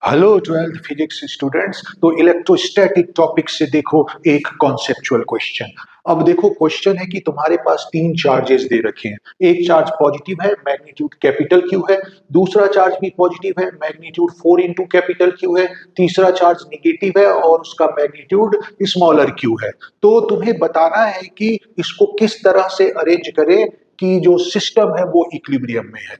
Hello 12th physics students. तो electrostatic topic से देखो एक कॉन्सेप्चुअल क्वेश्चन। अब देखो क्वेश्चन है कि तुम्हारे पास तीन चार्जेस दे रखे हैं। एक चार्ज पॉजिटिव है, मैग्नीट्यूड कैपिटल क्यू है। दूसरा चार्ज भी पॉजिटिव है, मैग्नीट्यूड 4 इंटू कैपिटल क्यू है। तीसरा चार्ज निगेटिव है और उसका मैग्नीट्यूड स्मॉलर क्यू है। तो तुम्हें बताना है कि इसको किस तरह से अरेंज करें कि जो सिस्टम है वो इक्विलिब्रियम में है।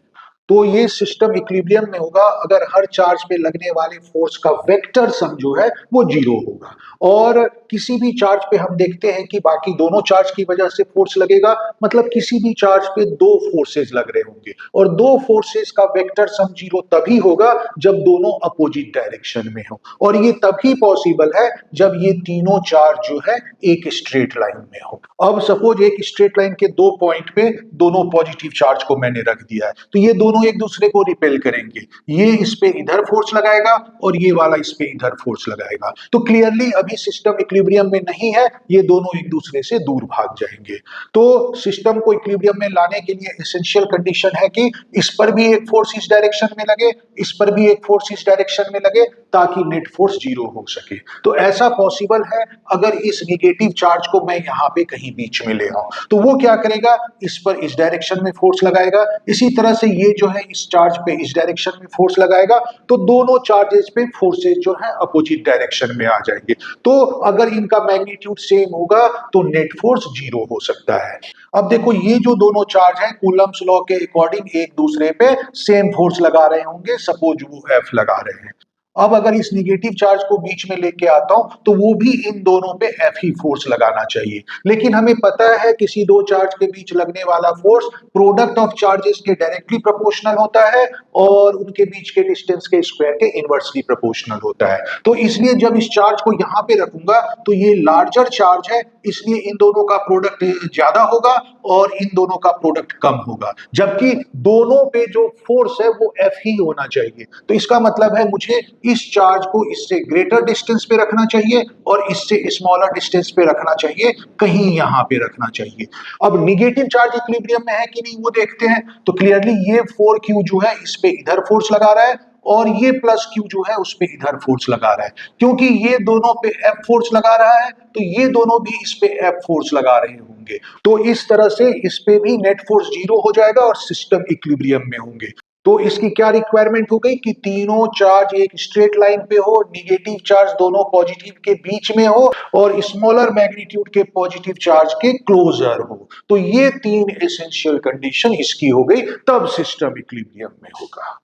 तो ये सिस्टम इक्विलिब्रियम में होगा अगर हर चार्ज पे लगने वाले फोर्स का वेक्टर सम जो है वो जीरो होगा। और किसी भी चार्ज पे हम देखते हैं कि बाकी दोनों चार्ज की वजह से फोर्स लगेगा, मतलब किसी भी चार्ज पे दो फोर्सेस लग रहे होंगे और दो फोर्सेस का वेक्टर सम जीरो तभी होगा जब दोनों अपोजिट डायरेक्शन में हो। और ये तभी पॉसिबल है जब ये तीनों चार्ज जो है एक स्ट्रेट लाइन में हो। अब सपोज एक स्ट्रेट लाइन के दो पॉइंट पे दोनों पॉजिटिव चार्ज को मैंने रख दिया है, तो ये दोनों एक दूसरे को रिपेल करेंगे। ये इस पे इधर फोर्स लगाएगा और ये वाला इस पे इधर फोर्स लगाएगा। तो क्लियरली अभी सिस्टम इक्विलिब्रियम में नहीं है, ये दोनों एक दूसरे से दूर भाग जाएंगे। तो सिस्टम को इक्विलिब्रियम में लाने के लिए एसेंशियल कंडीशन है कि इस पर भी एक फोर्स इस डायरेक्शन में लगे, इस पर भी एक फोर्स इस डायरेक्शन में लगे, ताकि नेट फोर्स जीरो हो सके। तो ऐसा पॉसिबल है अगर इस निगेटिव चार्ज को मैं यहाँ पे कहीं बीच में ले आऊं, तो वो क्या करेगा, इस पर इस डायरेक्शन में फोर्स लगाएगा। इसी तरह से ये जो है इस चार्ज पे इस डायरेक्शन में फोर्स लगाएगा, तो दोनों चार्जेस पे फोर्सेस जो है अपोजिट डायरेक्शन में आ जाएंगे। तो अगर इनका मैग्नीट्यूड सेम होगा तो नेट फोर्स जीरो हो सकता है। अब देखो ये जो दोनों चार्ज हैं कूलम्ब्स लॉ के अकॉर्डिंग एक दूसरे पे सेम फोर्स लगा रहे होंगे, सपोज वो एफ लगा रहे हैं। अब अगर इस निगेटिव चार्ज को बीच में लेके आता हूं तो वो भी इन दोनों पे एफ ही फोर्स लगाना चाहिए। लेकिन हमें पता है किसी दो चार्ज के बीच लगने वाला फोर्स प्रोडक्ट ऑफ चार्जेस के डायरेक्टली प्रोपोर्शनल होता है और उनके बीच के डिस्टेंस के स्क्वायर के इनवर्सली प्रोपोर्शनल होता है। तो इसलिए जब इस चार्ज को यहां पे रखूंगा तो ये लार्जर चार्ज है, इसलिए इन दोनों का प्रोडक्ट ज्यादा होगा और इन दोनों का प्रोडक्ट कम होगा, जबकि दोनों पे जो फोर्स है वो एफ ही होना चाहिए। तो इसका मतलब है मुझे इस चार्ज को इससे ग्रेटर डिस्टेंस पे रखना चाहिए और इससे स्मॉलर डिस्टेंस पे रखना चाहिए, कहीं यहां पे रखना चाहिए। अब निगेटिव चार्ज इक्विलिब्रियम में है कि नहीं वो देखते हैं। तो क्लियरली ये 4q जो है इस पे इधर फोर्स लगा रहा है और ये प्लस q जो है उस पे इधर फोर्स लगा रहा है। क्योंकि ये दोनों पे F फोर्स लगा रहा है तो ये दोनों भी इस पे F फोर्स लगा रहे होंगे। तो इस तरह से इस पे भी नेट फोर्स जीरो हो जाएगा और सिस्टम इक्विलिब्रियम में होंगे। तो इसकी क्या रिक्वायरमेंट हो गई कि तीनों चार्ज एक स्ट्रेट लाइन पे हो, निगेटिव चार्ज दोनों पॉजिटिव के बीच में हो और स्मॉलर मैग्नीट्यूड के पॉजिटिव चार्ज के क्लोजर हो। तो ये तीन एसेंशियल कंडीशन इसकी हो गई, तब सिस्टम इक्विलिब्रियम में होगा।